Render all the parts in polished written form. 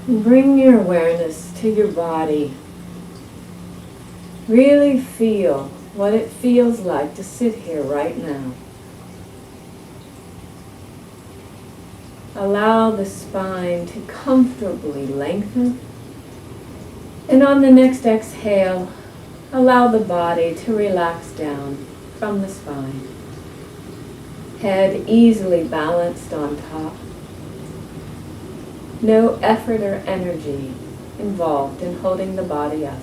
And bring your awareness to your body. Really feel what it feels like to sit here right now. Allow the spine to comfortably lengthen. And on the next exhale, allow the body to relax down from the spine. Head easily balanced on top. No effort or energy involved in holding the body up.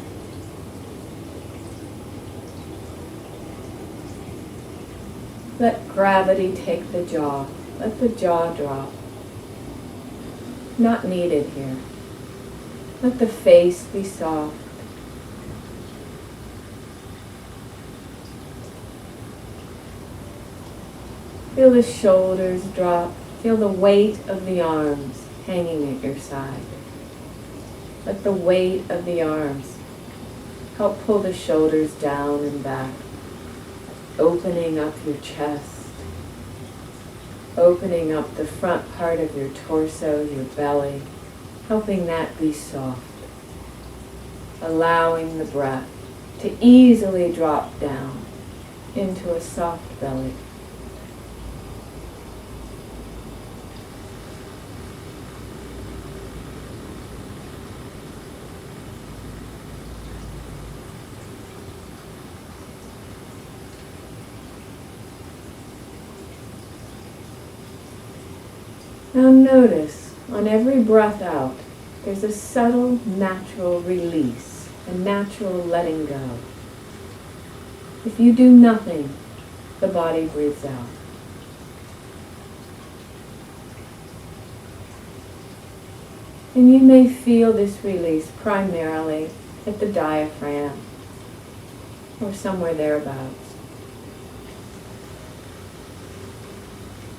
Let gravity take the jaw. Let the jaw drop. Not needed here. Let the face be soft. Feel the shoulders drop. Feel the weight of the arms hanging at your side. Let the weight of the arms help pull the shoulders down and back, opening up your chest, opening up the front part of your torso, your belly, helping that be soft, allowing the breath to easily drop down into a soft belly. Now notice, on every breath out, there's a subtle, natural release, a natural letting go. If you do nothing, the body breathes out. And you may feel this release primarily at the diaphragm or somewhere thereabouts.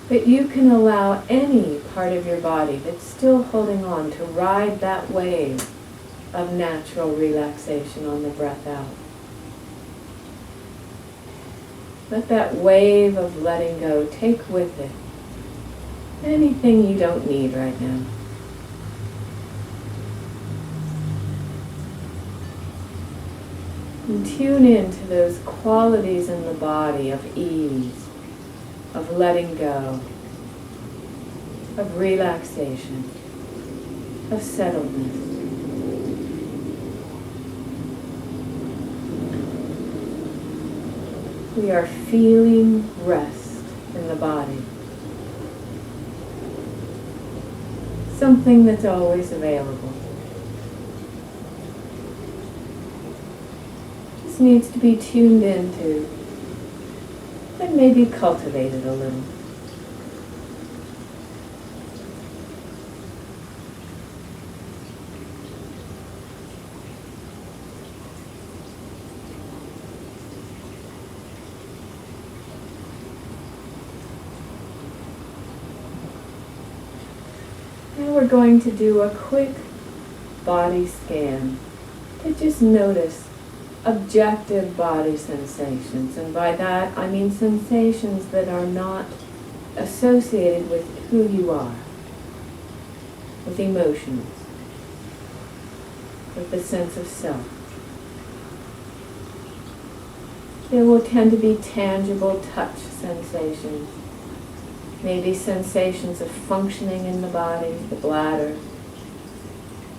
But you can allow any part of your body that's still holding on to ride that wave of natural relaxation on the breath out. Let that wave of letting go take with it anything you don't need right now. And tune into those qualities in the body of ease, of letting go, of relaxation, of settledness. We are feeling rest in the body. Something that's always available. Just needs to be tuned into and maybe cultivated a little. Now we're going to do a quick body scan to just notice objective body sensations, and by that I mean sensations that are not associated with who you are, with emotions, with the sense of self. There will tend to be tangible touch sensations, maybe sensations of functioning in the body, the bladder,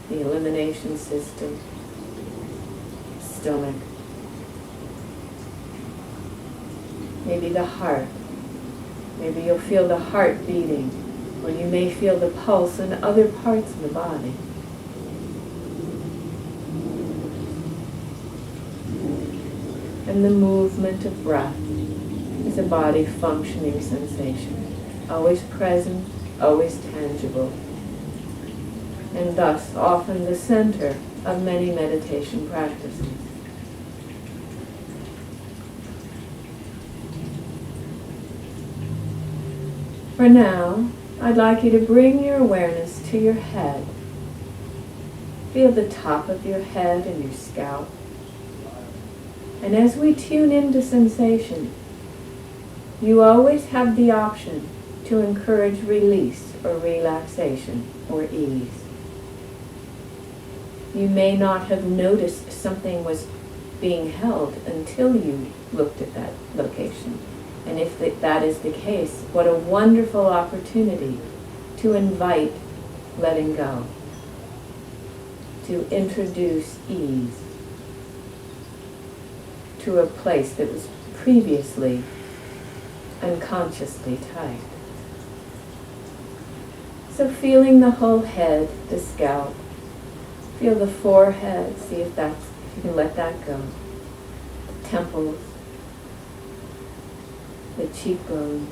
the elimination system, stomach, maybe the heart. Maybe you'll feel the heart beating, or you may feel the pulse in other parts of the body. And the movement of breath is a body functioning sensation, always present, always tangible, and thus often the center of many meditation practices. For now, I'd like you to bring your awareness to your head. Feel the top of your head and your scalp. And as we tune into sensation, you always have the option to encourage release or relaxation or ease. You may not have noticed something was being held until you looked at that location. And if that is the case, what a wonderful opportunity to invite letting go, to introduce ease to a place that was previously unconsciously tight. So feeling the whole head, the scalp, feel the forehead, see if you can let that go. The temples, the cheekbones,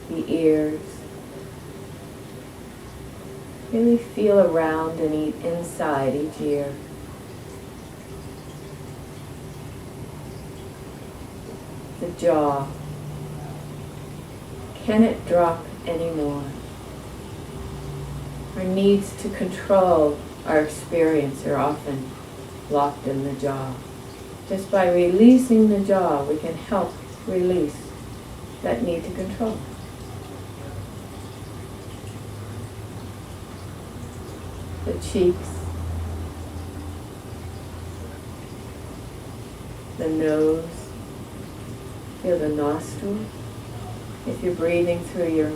the ears. Really feel around and inside each ear. The jaw. Can it drop anymore? Our needs to control our experience are often locked in the jaw. Just by releasing the jaw, we can help release that need to control. The cheeks, the nose, feel the nostrils. If you're breathing through your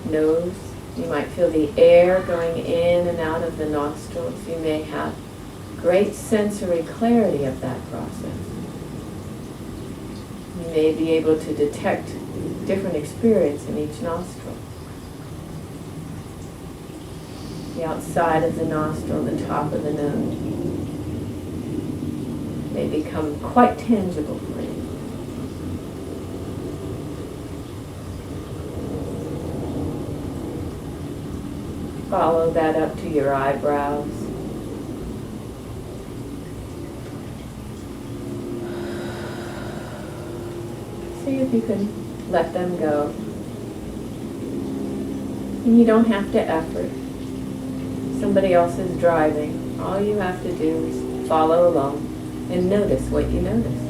nose, you might feel the air going in and out of the nostrils. You may have great sensory clarity of that process. You may be able to detect different experience in each nostril. The outside of the nostril, the top of the nose, may become quite tangible for you. Follow that up to your eyebrows. See if you can let them go. And you don't have to effort. Somebody else is driving. All you have to do is follow along and notice what you notice.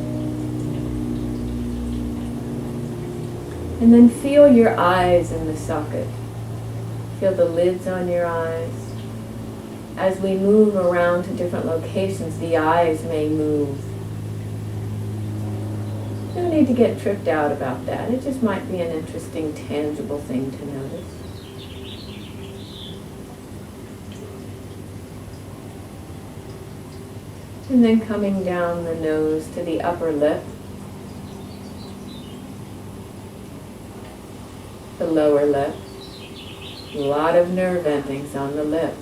And then feel your eyes in the socket. Feel the lids on your eyes. As we move around to different locations, the eyes may move. No need to get tripped out about that. It just might be an interesting, tangible thing to notice. And then coming down the nose to the upper lip, the lower lip. A lot of nerve endings on the lip.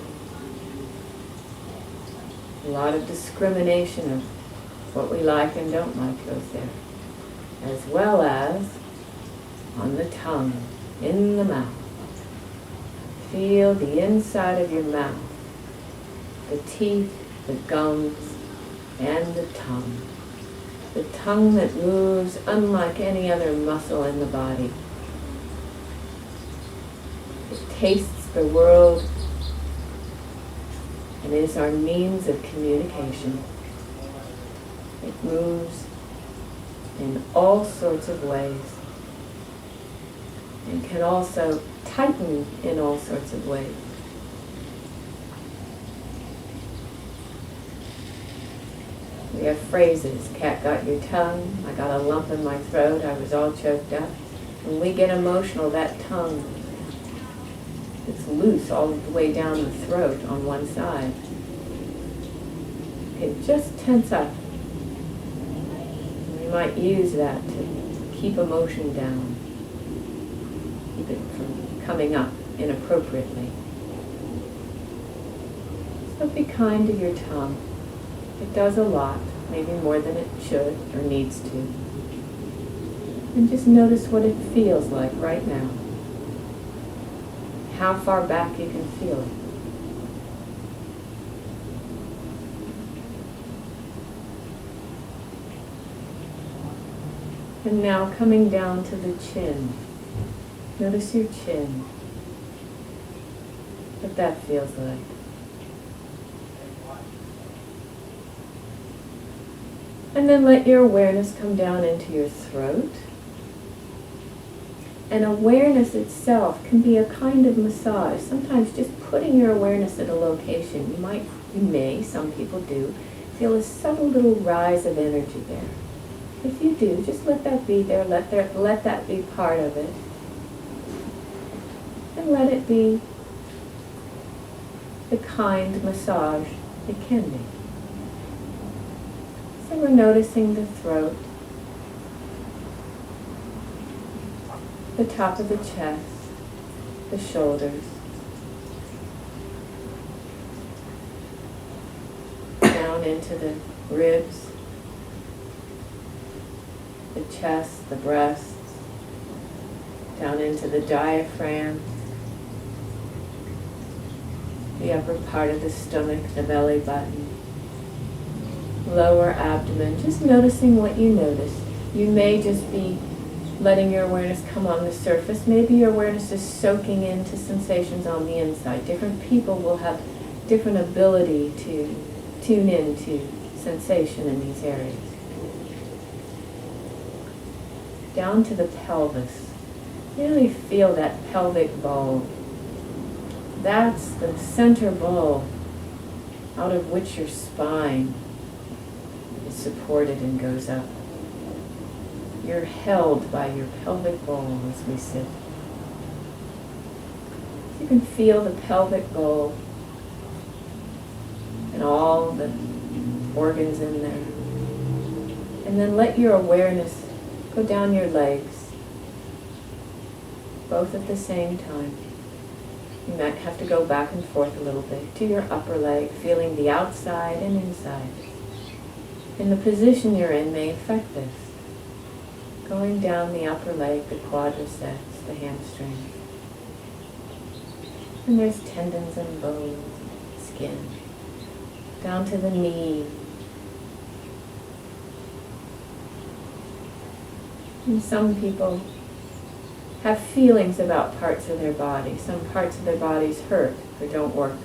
A lot of discrimination of what we like and don't like goes there. As well as on the tongue, in the mouth. Feel the inside of your mouth, the teeth, the gums, and the tongue. The tongue that moves unlike any other muscle in the body. It tastes the world and is our means of communication. It moves in all sorts of ways and can also tighten in all sorts of ways. We have phrases. Cat got your tongue. I got a lump in my throat. I was all choked up. When we get emotional, that tongue, it's loose all the way down the throat on one side. Okay, just tense up. We might use that to keep emotion down. Keep it from coming up inappropriately. So be kind to your tongue. It does a lot, maybe more than it should or needs to. And just notice what it feels like right now. How far back you can feel it. And now coming down to the chin. Notice your chin. What that feels like. And then let your awareness come down into your throat. And awareness itself can be a kind of massage. Sometimes just putting your awareness at a location, some people do, feel a subtle little rise of energy there. If you do, just let that be there, let that be part of it. And let it be the kind massage it can be. So we're noticing the throat, the top of the chest, the shoulders, down into the ribs, the chest, the breasts, down into the diaphragm, the upper part of the stomach, the belly button, lower abdomen, just noticing what you notice. You may just be letting your awareness come on the surface. Maybe your awareness is soaking into sensations on the inside. Different people will have different ability to tune into sensation in these areas. Down to the pelvis. Really feel that pelvic bowl. That's the center bowl out of which your spine is supported and goes up. You're held by your pelvic bowl as we sit. You can feel the pelvic bowl and all the organs in there. And then let your awareness go down your legs, both at the same time. You might have to go back and forth a little bit to your upper leg, feeling the outside and inside. And the position you're in may affect this. Going down the upper leg, the quadriceps, the hamstring. And there's tendons and bones, skin. Down to the knee. And some people have feelings about parts of their body. Some parts of their bodies hurt or don't work.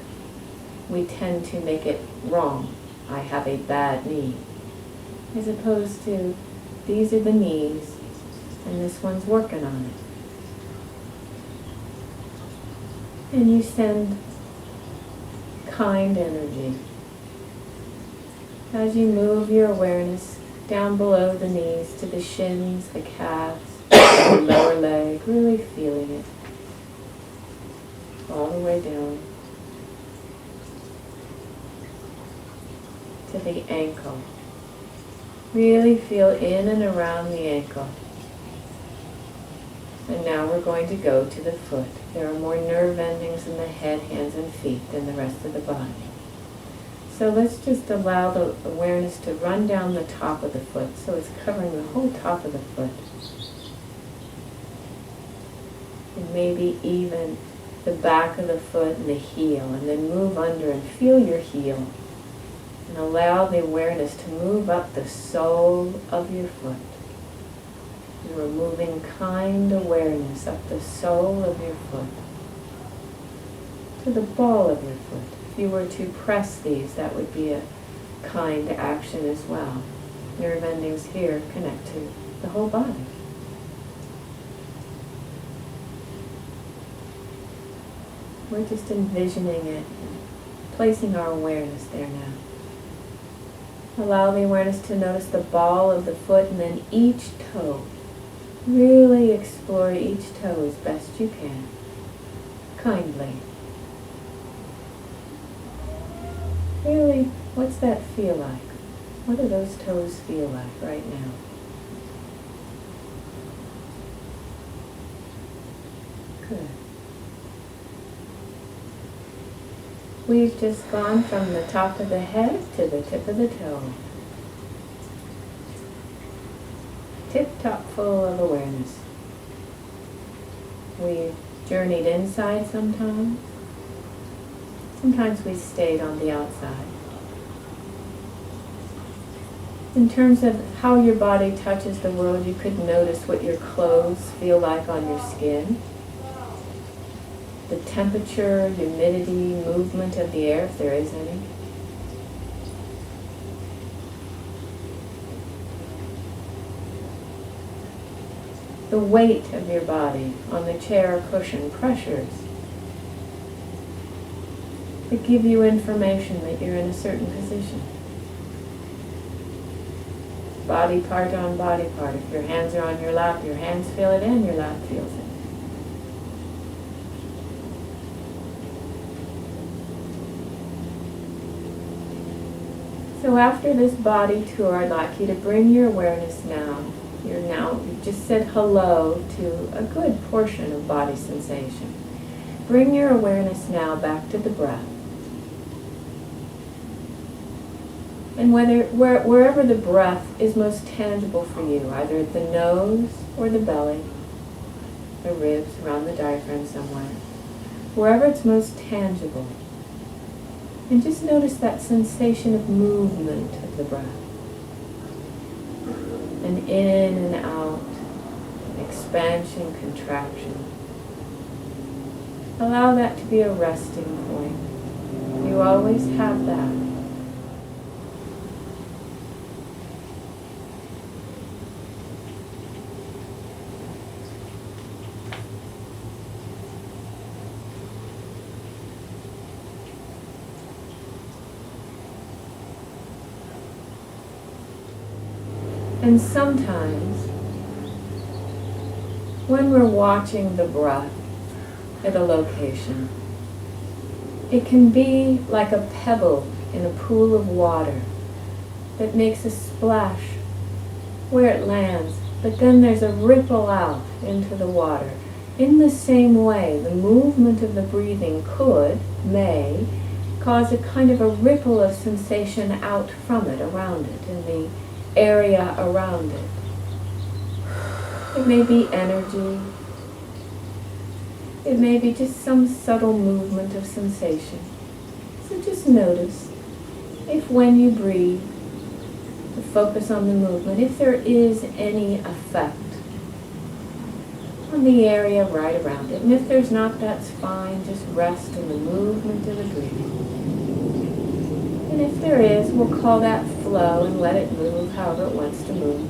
We tend to make it wrong. I have a bad knee. As opposed to, these are the knees, and this one's working on it. And you send kind energy. As you move your awareness down below the knees to the shins, the calves, the lower leg, really feeling it all the way down to the ankle. Really feel in and around the ankle. And now we're going to go to the foot. There are more nerve endings in the head, hands, and feet than the rest of the body. So let's just allow the awareness to run down the top of the foot, so it's covering the whole top of the foot. And maybe even the back of the foot and the heel, and then move under and feel your heel. And allow the awareness to move up the sole of your foot. You are moving kind awareness up the sole of your foot to the ball of your foot. If you were to press these, that would be a kind action as well. Nerve endings here connect to the whole body. We're just envisioning it, placing our awareness there now. Allow the awareness to notice the ball of the foot and then each toe. Really explore each toe as best you can, kindly. Really, what's that feel like? What do those toes feel like right now? Good. We've just gone from the top of the head to the tip of the toe. Tip-top full of awareness. We've journeyed inside sometimes. Sometimes we stayed on the outside. In terms of how your body touches the world, you could notice what your clothes feel like on your skin. The temperature, humidity, movement of the air, if there is any. the weight of your body on the chair or cushion, pressures that give you information that you're in a certain position. Body part on body part. If your hands are on your lap, your hands feel it and your lap feels it. So after this body tour, I'd like you to bring your awareness now. You've just said hello to a good portion of body sensation. Bring your awareness now back to the breath. And wherever the breath is most tangible for you, either at the nose or the belly, the ribs, around the diaphragm somewhere, wherever it's most tangible. And just notice that sensation of movement of the breath. And in and out, expansion, contraction. Allow that to be a resting point. You always have that. And sometimes, when we're watching the breath at a location, it can be like a pebble in a pool of water that makes a splash where it lands, but then there's a ripple out into the water. In the same way, the movement of the breathing may cause a kind of a ripple of sensation out from it, around it, in the area around it. It may be energy. It may be just some subtle movement of sensation. So just notice if when you breathe, to focus on the movement, if there is any effect on the area right around it. And if there's not, that's fine. Just rest in the movement of the breathing. And if there is, we'll call that flow and let it move however it wants to move.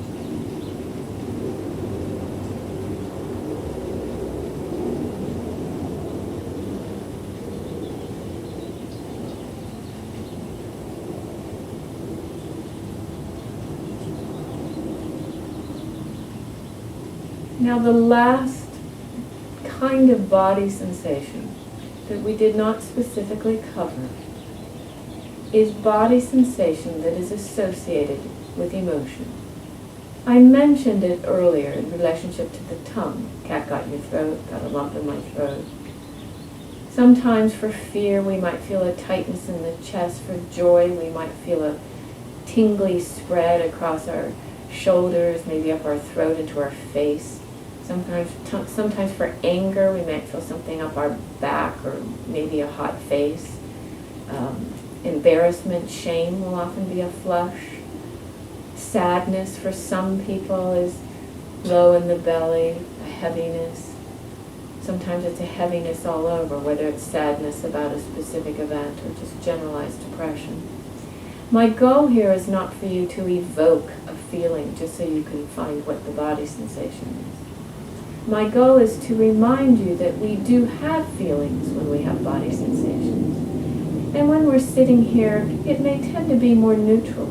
Now the last kind of body sensation that we did not specifically cover is body sensation that is associated with emotion. I mentioned it earlier in relationship to the tongue. Cat got in your throat, got a lump in my throat. Sometimes for fear we might feel a tightness in the chest. For joy we might feel a tingly spread across our shoulders, maybe up our throat into our face. Sometimes for anger we might feel something up our back or maybe a hot face. Embarrassment, shame will often be a flush. Sadness for some people is low in the belly, a heaviness. Sometimes it's a heaviness all over, whether it's sadness about a specific event or just generalized depression. My goal here is not for you to evoke a feeling just so you can find what the body sensation is. My goal is to remind you that we do have feelings when we have body sensations. And when we're sitting here, it may tend to be more neutral.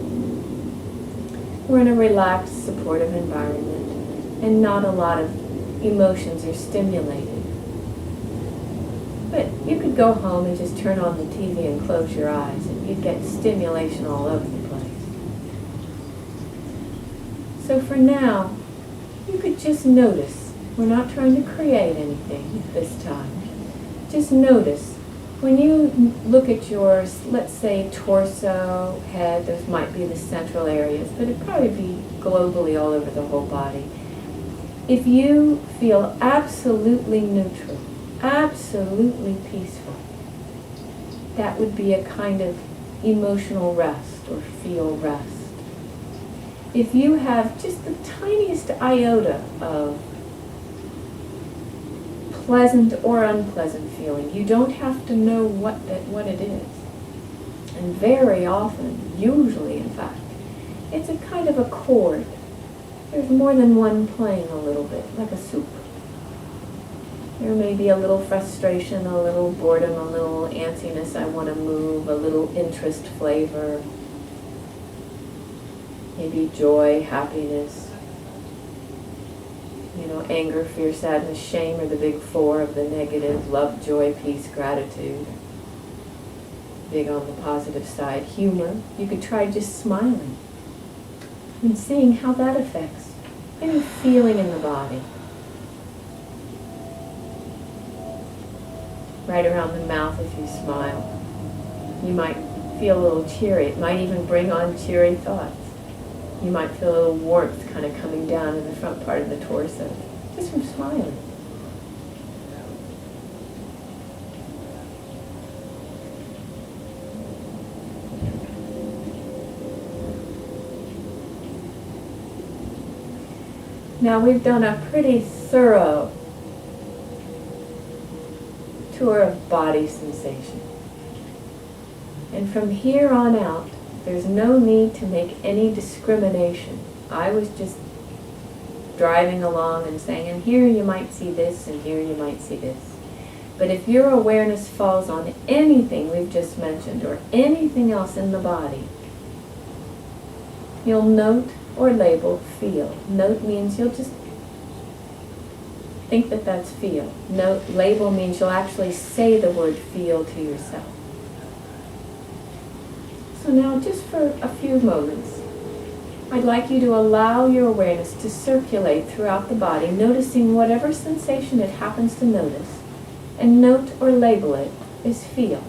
We're in a relaxed, supportive environment, and not a lot of emotions are stimulated. But you could go home and just turn on the TV and close your eyes, and you'd get stimulation all over the place. So for now, you could just notice. We're not trying to create anything this time. Just notice. When you look at your, let's say, torso, head, those might be the central areas, but it'd probably be globally all over the whole body. If you feel absolutely neutral, absolutely peaceful, that would be a kind of emotional rest or feel rest. If you have just the tiniest iota of pleasant or unpleasant feeling, you don't have to know what it is. And very often, usually in fact, it's a kind of a chord There's more than one playing a little bit, like a soup. There may be a little frustration, a little boredom, a little antsiness, I want to move, a little interest flavor, maybe joy, happiness. Anger, fear, sadness, shame are the big four of the negative. Love, joy, peace, gratitude. Big on the positive side. Humor. You could try just smiling and seeing how that affects any feeling in the body. Right around the mouth if you smile. You might feel a little cheery. It might even bring on cheery thoughts. You might feel a little warmth kind of coming down in the front part of the torso, just from smiling. Now we've done a pretty thorough tour of body sensation. And from here on out, there's no need to make any discrimination. I was just driving along and saying, and here you might see this, and here you might see this. But if your awareness falls on anything we've just mentioned, or anything else in the body, you'll note or label feel. Note means you'll just think that that's feel. Note, label means you'll actually say the word feel to yourself. So now, just for a few moments, I'd like you to allow your awareness to circulate throughout the body, noticing whatever sensation it happens to notice, and note or label it as feel.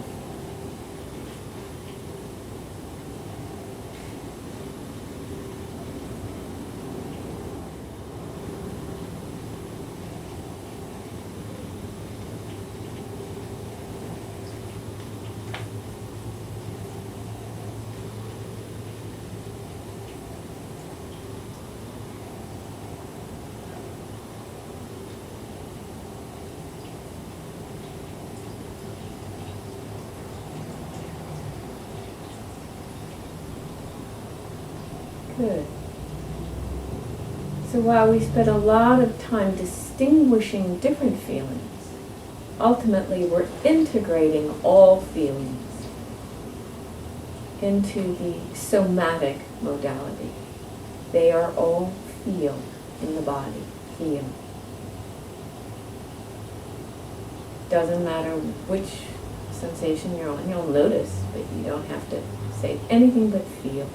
Good. So while we spent a lot of time distinguishing different feelings, ultimately we're integrating all feelings into the somatic modality. They are all feel in the body, feel. Doesn't matter which sensation you're on, you'll notice, but you don't have to say anything but feel.